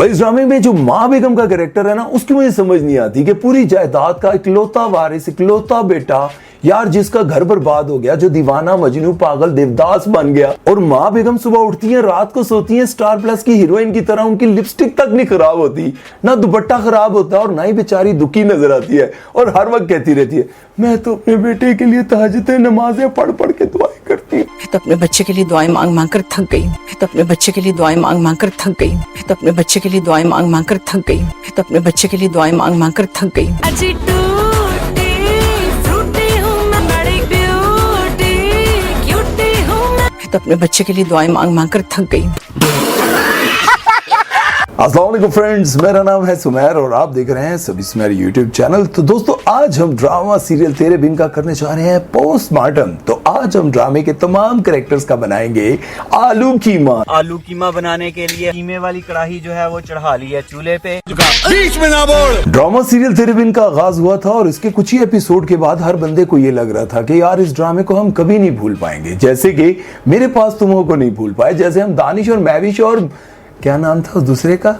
भाई इस ड्रामे में जो माँ बेगम का कैरेक्टर है ना, उसकी मुझे समझ नहीं आती कि पूरी जायदाद का इकलौता वारिस, इकलौता बेटा यार, जिसका घर बर्बाद हो गया, जो दीवाना मजनू पागल देवदास बन गया, और माँ बेगम सुबह उठती है, रात को सोती है, स्टार प्लस की हीरोइन की तरह उनकी लिपस्टिक तक नहीं खराब होती, ना दुपट्टा खराब होता और ना ही बेचारी दुखी नजर आती है, और हर वक्त कहती रहती है मैं तो अपने बेटे के लिए तहज्जुद नमाजें पढ़ पढ़ के दुआएं करती हूँ। मैं तो अपने बच्चे के लिए दुआएं मांग मांग कर थक गई। मैं तो अपने बच्चे के लिए दुआएं मांग मांग कर थक गई। मैं तो अपने बच्चे के लिए दुआएं मांग मांग कर थक गई। मैं तो अपने बच्चे के लिए दुआएं मांग मांग कर थक गई। तो अपने बच्चे के लिए दुआएं मांग मांग कर थक गई। अस्सलाम वालेकुम फ्रेंड्स, मेरा नाम है सुमेर और आप देख रहे हैं सभी सुमेर यूट्यूब चैनल। तो दोस्तों, आज हम ड्रामा सीरियल तेरे बिन का करने जा रहे हैं पोस्टमार्टम। तो आज हम ड्रामे के तमाम कैरेक्टर्स का बनाएंगे आलू कीमा। आलू कीमा बनाने के लिए कीमे वाली कढ़ाई जो है वो चढ़ा ली है चूल्हे पे। बीच में ना बोल। ड्रामा सीरियल तेरे बिन का आगाज हुआ था और इसके कुछ ही एपिसोड के बाद हर बंदे को ये लग रहा था कि यार इस ड्रामे को हम कभी नहीं भूल पाएंगे। जैसे कि मेरे पास तुम हो को नहीं भूल पाए, जैसे हम दानिश और मैविश और क्या नाम था उस दूसरे का,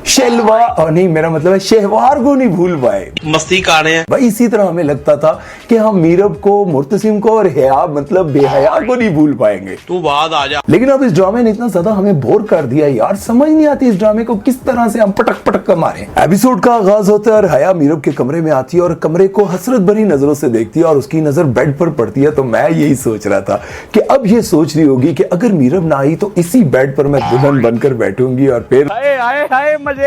शेलवा, और नहीं मेरा मतलब है शहवार को नहीं भूल पाए। मस्ती कर रहे हैं भाई। इसी तरह हमें लगता था कि हम मीरब को, मुर्तसिम को और हया मतलब बेहया को नहीं भूल पाएंगे। तू बाद आ जा। लेकिन अब इस ड्रामे ने इतना ज्यादा हमें बोर कर दिया यार, समझ नहीं आती इस ड्रामे को किस तरह से हम पटक पटक कर मारे। एपिसोड का आगाज होता है और हया मीरब के कमरे में आती है और कमरे को हसरत भरी नजरों से देखती है और उसकी नजर बेड पर पड़ती है। तो मैं यही सोच रहा था कि अब ये सोच रही होगी कि अगर मीरब ना आई तो इसी बेड पर मैं दुल्हन बनकर बैठूंगी और फिर आए मजे।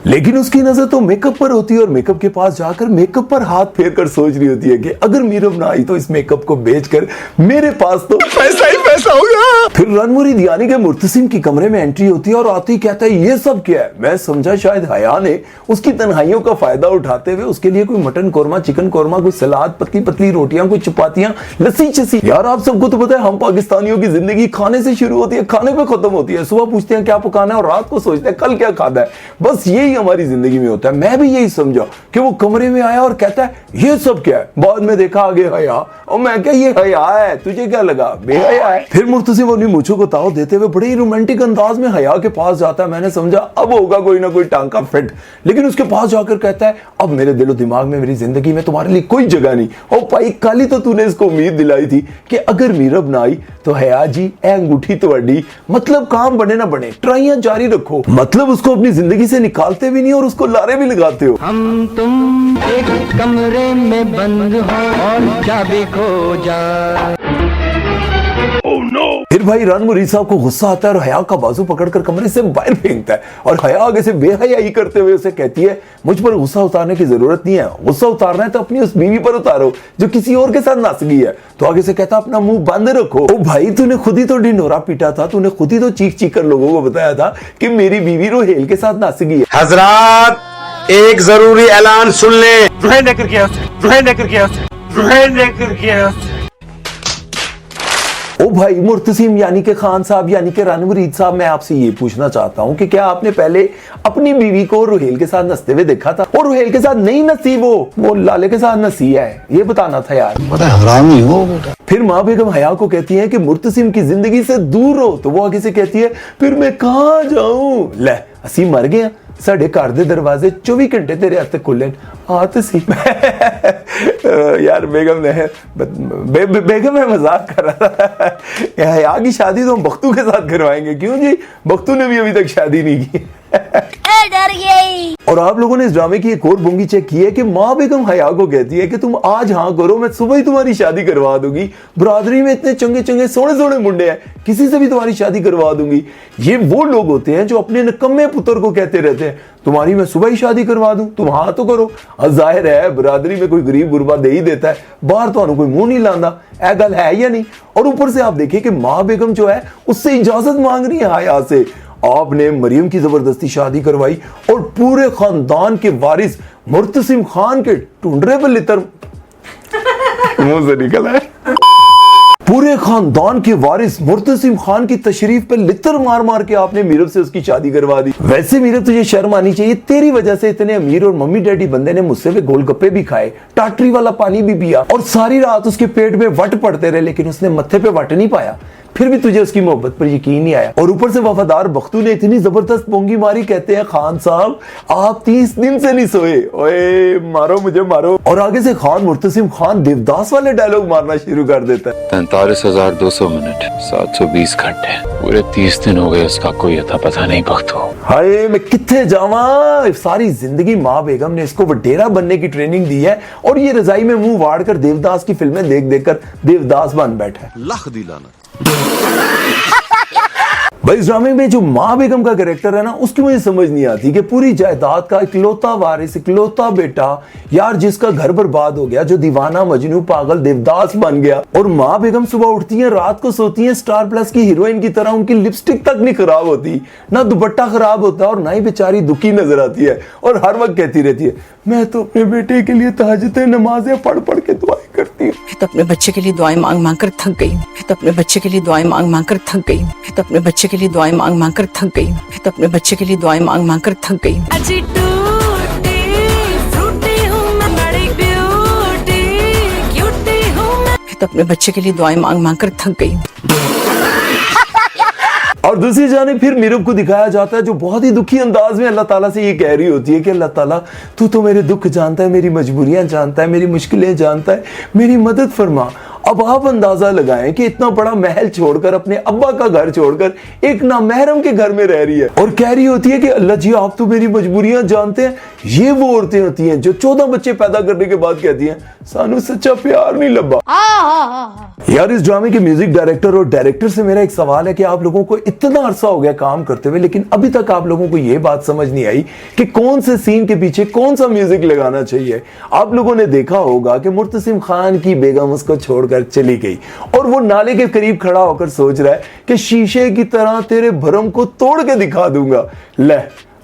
लेकिन उसकी नजर तो मेकअप पर होती है और मेकअप के पास जाकर मेकअप पर हाथ फेर कर सोच रही होती है कि अगर मीरब ना आई तो इस मेकअप को बेचकर मेरे पास तो पैसा ही पैसा होगा। फिर रनमुरी यानी कि मुर्तसिम की कमरे में एंट्री होती है और आते ही कहता है ये सब क्या है। मैं समझा शायद हया ने उसकी तन्हाइयों का फायदा उठाते हुए उसके लिए कोई मटन कोरमा, चिकन कोरमा, कोई सलाद, पतली पतली रोटियां, कोई चपातियां, लस्सी चसी। यार आप सबको तो पता है हम पाकिस्तानियों की जिंदगी खाने से शुरू होती है, खाने पे खत्म होती है। सुबह पूछते हैं क्या पकाना है और रात को सोचते हैं कल क्या खाना है। बस यही हमारी जिंदगी में होता है। मैं भी यही समझा कि वो कमरे में आया और कहता है ये सब क्या है। बाद में देखा आगे हया, और मैं क्या ये हया है, तुझे क्या लगा बेहया है। फिर मुर्तसिम अपनी मूंछों को ताव देते हुए बड़े ही रोमांटिक अंदाज में हया के पास जाता है। मैंने समझा अब होगा कोई ना कोई टांका फिट, लेकिन उसके पास जाकर कहता है अब मेरे दिलो दिमाग में, मेरी जिंदगी में तुम्हारे लिए कोई जगह नहीं। और भाई कल ही तो तूने इसको उम्मीद दिलाई थी कि अगर मीरब ना आई तो हया जी ए अंगूठी तोड़ी, मतलब काम बने ना बने ट्राइयां जारी रखो। मतलब उसको अपनी जिंदगी से निकालते भी नहीं और उसको लारे भी लगाते हो। हम तुम एक कमरे में बंद हो और चाबी खो जाए। फिर भाई रनमुरी साहब को गुस्सा आता है और हया का बाजू पकड़कर कमरे से बाहर फेंकता है और हया आगे से बेहयाई करते हुए उसे कहती है मुझ पर गुस्सा उतारने की जरूरत नहीं है, गुस्सा उतारना है तो अपनी उस बीवी पर उतारो जो किसी और के साथ नाच गई है। तो आगे से कहता अपना मुंह बंद रखो। ओ भाई तूने खुद ही तो ढिंढोरा पीटा था, तूने खुद ही तो चीख चीख कर लोगों को बताया था कि मेरी बीवी रोहेल के साथ नाच गई है। हजरात एक जरूरी ऐलान सुन ले। रुहैन लेकर गया उसे, रुहैन लेकर गया उसे, रुहैन लेकर गया उसे। ओ भाई मुर्तसिम यानी कि खान साहब यानी कि रनमुरीद साहब, मैं आपसे ये पूछना चाहता हूँ कि क्या आपने पहले अपनी बीवी को रुहेल के साथ नचते हुए देखा था? और रुहेल के साथ नहीं नसी, वो लाले के साथ नसी है, ये बताना था यार। बड़ा हरामी हो बेटा। फिर माँ बेगम हया को कहती है कि मुर्तसिम की जिंदगी से दूर हो, तो वो आगे से कहती है फिर मैं कहाँ जाऊं। ले असी मर गए, साढ़े घर दे दरवाजे 24 घंटे तेरे हत्थे खुले आते सी। यार बेगम ने बेगम मैं मजाक कर रहा था। हया की शादी तो हम बख्तू के साथ करवाएंगे। क्यों जी, बख्तू ने भी अभी तक शादी नहीं की। डर गई। और आप लोगों ने इस ड्रामे की एक और बुंगी चेक की है कि माँ बेगम हया को कहती है कि तुम आज हाँ करो, मैं सुबह ही तुम्हारी शादी करवा दूंगी। बरादरी में इतने चंगे चंगे सोने सोने मुंडे हैं, किसी से भी तुम्हारी शादी करवा दूंगी। ये वो लोग होते हैं जो अपने नकम्मे पुत्र को कहते रहते हैं तुम्हारी मैं सुबह ही शादी करवा दूं, तुम हाँ तो करो। जाहिर है बरादरी में कोई गरीब गुरबा दे ही देता है, बाहर तो कोई मुंह नहीं लांदा। ऐ गल है या नहीं। और ऊपर से आप देखिए कि माँ बेगम जो है उससे इजाजत मांग रही है हया से। आपने मरियम की जबरदस्ती शादी करवाई और पूरे खानदान के वारिस मुर्तसिम खान के टुंडरे पर लितर मुंह से निकला है। पूरे खानदान के वारिस मुर्तसिम खान की तशरीफ पे लितर मार मार के आपने मीरब से उसकी शादी करवा दी। वैसे मीरब तुझे शर्म आनी चाहिए, तेरी वजह से इतने अमीर और मम्मी डैडी बंदे ने मुझसे पे गोलगप्पे भी खाए, टाटरी वाला पानी भी पिया और सारी रात उसके पेट में वट पड़ते रहे, लेकिन उसने मत्थे पे वट नहीं पाया। फिर भी तुझे उसकी मोहब्बत पर यकीन नहीं आया। और ऊपर से वफादार बख्तू ने इतनी जबरदस्त पोंगी मारी, कहते हैं खान साहब आप 30 दिन से नहीं सोए, ओए मारो मुझे मारो। और आगे से खान मुर्तसिम खान देवदास वाले डायलॉग मारना शुरू कर देता है। 43,200 मिनट, 720 घंटे, पूरे 30 दिन हो गए, उसका कोई अता पता नहीं बख्तू। हाय मैं कितने जावा, सारी जिंदगी माँ बेगम ने इसको वडेरा बनने की ट्रेनिंग दी है और ये रजाई में मुंह वाड़ कर देवदास की फिल्में देख देख कर देवदास बन बैठा है। लख दिलाना। भाई इस ड्रामे में जो माँ बेगम का कैरेक्टर है ना, उसकी मुझे समझ नहीं आती कि पूरी जायदाद का इकलौता वारिस, इकलौता बेटा यार, जिसका घर बर्बाद हो गया, जो दीवाना मजनू पागल देवदास बन गया, और माँ बेगम सुबह उठती हैं, रात को सोती हैं, स्टार प्लस की हीरोइन की तरह उनकी लिपस्टिक तक नहीं खराब होती, ना दुपट्टा खराब होता और ना ही बेचारी दुखी नजर आती है, और हर वक्त कहती रहती है मैं तो अपने बेटे के लिए तहज्जुद नमाजें पढ़ पढ़ के दुआएं करती हूँ। मैं तो अपने बच्चे के लिए दुआएं मांग मांग कर थक गई हूँ। मैं तो अपने बच्चे के लिए दुआएं मांग मांग कर थक गई हूँ। मैं तो अपने बच्चे के लिए दुआएं मांग मांग कर थक गई हूँ। मैं तो अपने बच्चे के लिए दुआएं मांग मांग कर थक गई हूँ। अच्छी टूटी फ्रूटी हूँ मैं, बड़ी ब्यूटी क्यूटी हूँ मैं। मैं तो अपने बच्चे के लिए दुआएं मांग मांग कर थक गई हूँ। और दूसरी जानिब फिर मीरब को दिखाया जाता है जो बहुत ही दुखी अंदाज में अल्लाह ताला से ये कह रही होती है कि अल्लाह ताला तू तो मेरे दुख जानता है, मेरी मजबूरियां जानता है, मेरी मुश्किलें जानता है, मेरी मदद फरमा। अब आप अंदाजा लगाएं कि इतना बड़ा महल छोड़कर, अपने अब्बा का घर छोड़कर एक नामहरम के घर में रह रही है और कह रही होती है कि अल्लाह जी आप तो मेरी मजबूरियां जानते हैं। ये वो औरतें होती हैं जो 14 बच्चे पैदा करने के बाद कहती हैं सानू सच्चा प्यार नहीं लब्बा। यार इस ड्रामे के म्यूजिक डायरेक्टर और डायरेक्टर से मेरा एक सवाल है कि आप लोगों को इतना अरसा हो गया काम करते हुए, लेकिन अभी तक आप लोगों को यह बात समझ नहीं आई कि कौन से सीन के पीछे कौन सा म्यूजिक लगाना चाहिए। आप लोगों ने देखा होगा कि मुर्तसिम खान की बेगम उसको छोड़कर चली गई और वो नाले के करीब खड़ा होकर सोच रहा है कि शीशे की तरह तेरे भरम को तोड़ के दिखा दूंगा। ले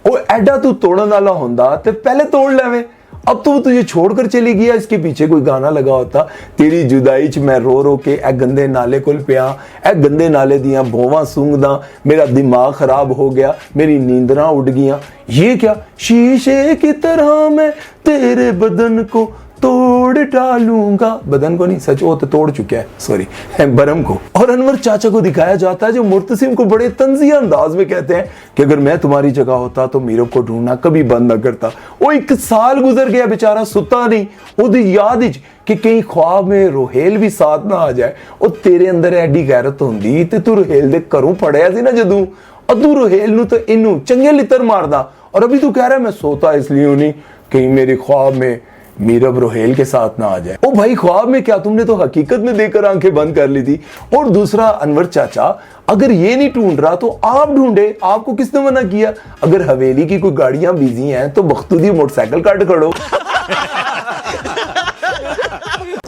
ओ एडा तू तोड़न वाला होंदा ते पहले तोड़ लेवे, अब तो वो तुझे छोड़कर चली गया। इसके पीछे कोई गाना लगा होता, तेरी जुदाई च मैं रो रो के ए गंदे नाले कोल पिया, ए गंदे नाले दियां भोवां सूंघदा, मेरा दिमाग खराब हो गया, मेरी नींदरां उड़ गईयां। ये क्या, शीशे की तरह मैं तेरे बदन को तोड़ डालूंगा, बदन को नहीं सच वो तो तोड़ चुका है, सॉरी बरम को। और अनवर चाचा को दिखाया जाता है जो मुर्तसिम को बड़े तंजिया अंदाज में कहते हैं कि अगर मैं तुम्हारी जगह होता तो मीरब को ढूंढना कभी बंद न करता। वो 1 साल गुजर गया बेचारा, सुता नहीं, उदी याद कि कहीं ख्वाब में रोहेल भी साथ ना आ जाए। और तेरे अंदर एडी गैरत होंदी ते तू रोहेल दे घरों पड़िया सी ना जदू, और तू रोहेल नू तो इनू चंगे लितर मारदा, और अभी तू कह रहा है मैं सोता इसलिए नहीं कहीं मेरे ख्वाब में मीरब रोहेल के साथ ना आ जाए। ओ भाई ख्वाब में क्या, तुमने तो हकीकत में देखकर आंखें बंद कर ली थी। और दूसरा अनवर चाचा अगर ये नहीं ढूंढ रहा तो आप ढूंढे, आपको किसने मना किया? अगर हवेली की कोई गाड़ियां बिजी हैं तो बख्तूदी मोटरसाइकिल काट खड़ो।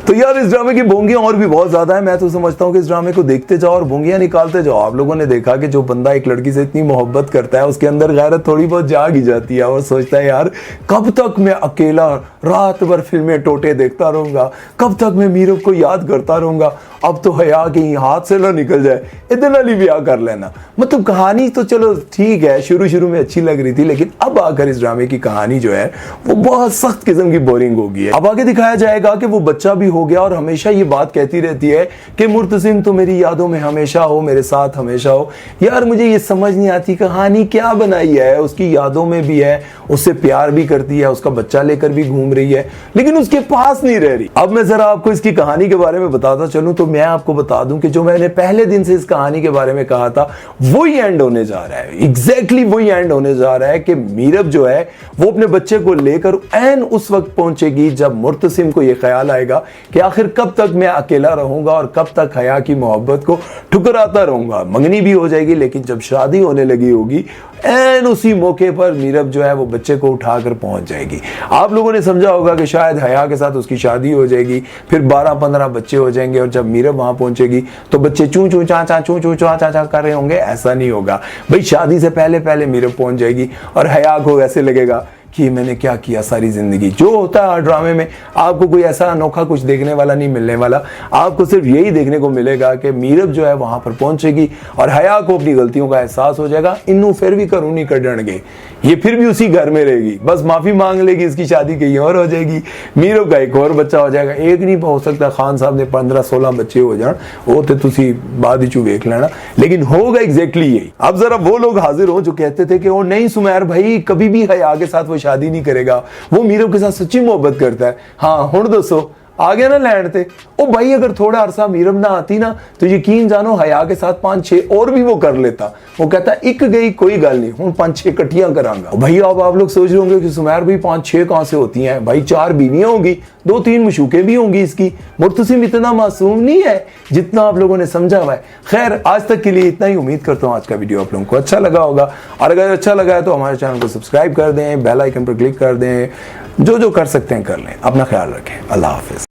तो यार इस ड्रामे की बोंगियां और भी बहुत ज्यादा है। मैं तो समझता हूँ कि इस ड्रामे को देखते जाओ और बोंगियां निकालते जाओ। आप लोगों ने देखा कि जो बंदा एक लड़की से इतनी मोहब्बत करता है उसके अंदर गैरत थोड़ी बहुत जाग ही जाती है और सोचता है यार कब तक मैं अकेला रात भर फिल्में टोटे देखता रहूंगा, कब तक मैं मीरब को याद करता रहूंगा, अब तो हया कहीं हाथ से ना निकल जाए, इधर वाली ब्याह कर लेना। मतलब कहानी तो चलो ठीक है, शुरू में अच्छी लग रही थी, लेकिन अब आकर इस ड्रामे की कहानी जो है वो बहुत सख्त किस्म की बोरिंग हो गई है। अब आगे दिखाया जाएगा कि वो बच्चा भी हो गया और हमेशा ये बात कहती रहती है कि मुर्तसिम तो मेरी यादों में हमेशा हो, मेरे साथ हमेशा हो। यार मुझे ये समझ नहीं आती कहानी क्या बनाई है, उसकी यादों में भी है, उससे प्यार भी करती है, उसका बच्चा लेकर भी घूम रही है, लेकिन उसके पास नहीं रह रही। अब मैं जरा आपको इसकी कहानी के बारे में बताता चलूं तो मैं आपको बता दूं कि जो मैंने पहले दिन से इस कहानी के बारे में कहा था वही एंड होने जा रहा है। एग्जैक्टली वही एंड होने जा रहा है कि मीरब जो है वो अपने बच्चे को लेकर ऐन उस वक्त पहुंचेगी जब मुर्तसिम को यह ख्याल आएगा कि आखिर कब तक मैं अकेला रहूंगा और कब तक हया की मोहब्बत को ठुकराता रहूंगा। मंगनी भी हो जाएगी, लेकिन जब शादी होने लगी होगी ऐन उसी मौके पर मीरब जो है वो बच्चे को उठाकर पहुंच जाएगी। आप लोगों ने समझा होगा कि शायद हया के साथ उसकी शादी हो जाएगी, फिर 12-15 बच्चे हो जाएंगे और जब मीरब वहां पहुंचेगी तो बच्चे चू चू चा चा चू चू चा चा कर रहे होंगे। ऐसा नहीं होगा भाई, शादी से पहले पहले मीरब पहुंच जाएगी और हया को ऐसे लगेगा कि मैंने क्या किया सारी जिंदगी। जो होता है ड्रामे में, आपको कोई ऐसा अनोखा कुछ देखने वाला नहीं मिलने वाला। आपको सिर्फ यही देखने को मिलेगा कि मीरब जो है वहां पर पहुंचेगी और हया को अपनी गलतियों का एहसास हो जाएगा। इन्नू फिर भी करू नहीं कढ़णगे, ये फिर भी उसी घर में रहेगी, बस माफी मांग लेगी, इसकी शादी कहीं और हो जाएगी, मीरब का एक और बच्चा हो जाएगा। एक नहीं हो सकता, खान साहब ने 15-16 बच्चे हो जाए, वो तो तुसी बाद ही वेख लेना, लेकिन होगा एग्जैक्टली यही। अब जरा वो लोग हाजिर हो जो कहते थे कि वो नहीं सुमैर भाई कभी भी हया के साथ वो शादी नहीं करेगा, वो मीरब के साथ सच्ची मोहब्बत करता है। हाँ हुण दसो आ गया ना लैंड ते। ओ भाई अगर थोड़ा अरसा मीरब ना आती ना तो यकीन जानो हया के साथ 5-6 और भी वो कर लेता। वो कहता एक गई कोई गल नहीं, हूं 5-6 इकट्ठियां करांगा। भाई अब आप लोग सोच रहे होंगे कि सुमैर भाई 5-6 कहां से होती हैं भाई, 4 बीवियां होंगी, 2-3 मशूके भी होंगी इसकी। मुर्तसिम इतना मासूम नहीं है जितना आप लोगों ने समझा हुआ है। खैर आज तक के लिए इतना ही, उम्मीद करता हूं आज का वीडियो आप लोगों को अच्छा लगा होगा, और अगर अच्छा लगा है तो हमारे चैनल को सब्सक्राइब कर दें, बेल आइकन पर क्लिक कर दें, जो जो कर सकते हैं कर लें। अपना ख्याल रखें, अल्लाह हाफिज।